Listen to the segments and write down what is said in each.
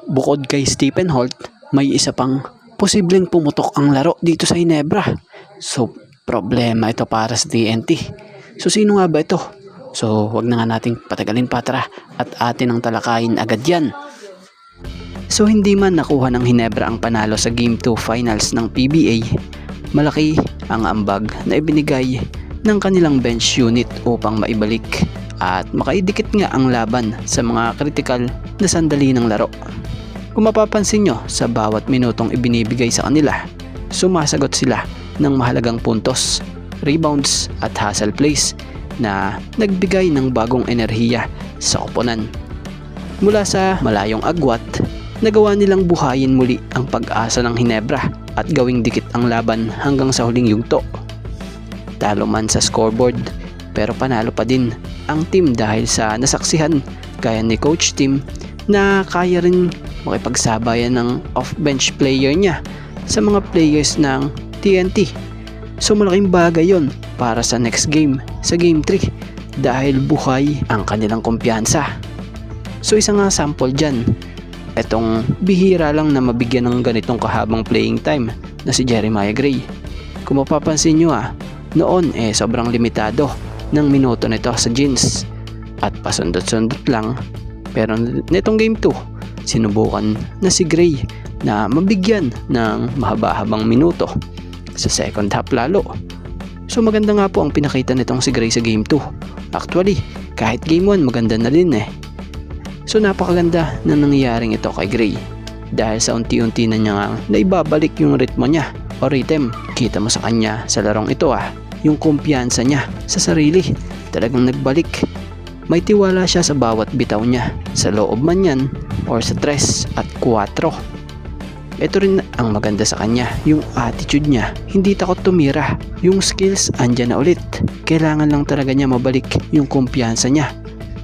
Bukod kay Stephen Holt, may isa pang posibleng pumutok ang laro dito sa Ginebra. So, problema ito para sa TNT. So, sino nga ba ito? So, wag na nga nating patagalin pa, tara at atin ang talakayin agad yan. So, hindi man nakuha ng Ginebra ang panalo sa Game 2 Finals ng PBA, malaki ang ambag na ibinigay ng kanilang bench unit upang maibalik at makaidikit nga ang laban sa mga critical na sandali ng laro. Kung mapapansin nyo, sa bawat minutong ibinibigay sa kanila, sumasagot sila ng mahalagang puntos, rebounds at hustle plays na nagbigay ng bagong enerhiya sa koponan. Mula sa malayong agwat, nagawa nilang buhayin muli ang pag-asa ng Ginebra at gawing dikit ang laban hanggang sa huling yugto. Talo man sa scoreboard, pero panalo pa din ang team dahil sa nasaksihan gaya ni Coach Tim na kaya rin makipagsabayan ng off-bench player niya sa mga players ng TNT. So malaking bagay yon para sa next game, sa Game 3, dahil buhay ang kanilang kumpiyansa. So isang nga sample dyan, etong bihira lang na mabigyan ng ganitong kahabang playing time na si Jeremiah Gray. Kung mapapansin nyo noon sobrang limitado ng minuto nito sa Jeans at pasundot-sundot lang, pero nitong Game 2 sinubukan na si Gray na mabigyan ng mahaba-habang minuto sa second half lalo. So maganda nga po ang pinakita nitong si Gray sa Game 2. Actually, kahit Game 1 maganda na din So napakaganda na nangyayaring ito kay Gray dahil sa unti-unti na niya naibabalik yung ritmo niya o rhythm. Kita mo sa kanya sa larong ito yung kumpiyansa niya sa sarili talagang nagbalik. May tiwala siya sa bawat bitaw niya, sa loob man yan or sa 3 at 4. Ito rin ang maganda sa kanya, yung attitude niya, hindi takot tumira. Yung skills andyan na ulit, kailangan lang talaga niya mabalik yung kumpiyansa niya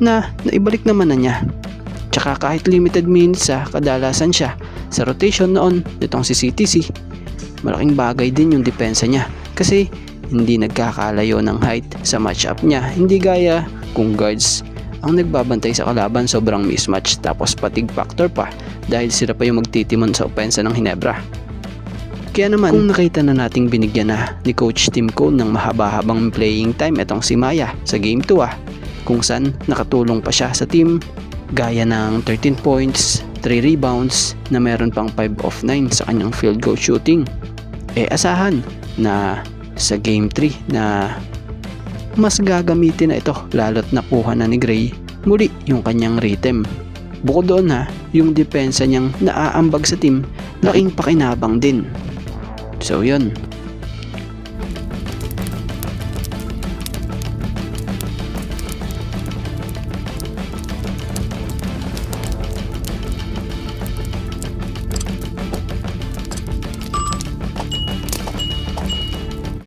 na naibalik naman na niya. Tsaka kahit limited minutes kadalasan siya sa rotation noon nitong si CTC, malaking bagay din yung depensa niya kasi hindi nagkakalayo ng height sa matchup niya, hindi gaya kung guards ang nagbabantay sa kalaban, sobrang mismatch tapos fatigue factor pa dahil sila pa yung magtitimon sa opensa ng Ginebra. Kaya naman kung nakita na nating binigyan na ni Coach Tim Cone ng mahaba-habang playing time itong si Maya sa Game 2 kung saan nakatulong pa siya sa team gaya ng 13 points, 3 rebounds na meron pang 5 of 9 sa kanyang field goal shooting, asahan na sa Game 3 na mas gagamitin na ito lalo't nakuha na ni Gray muli yung kanyang rhythm. Bukod doon yung depensa niyang naaambag sa team laking pakinabang din. So yun,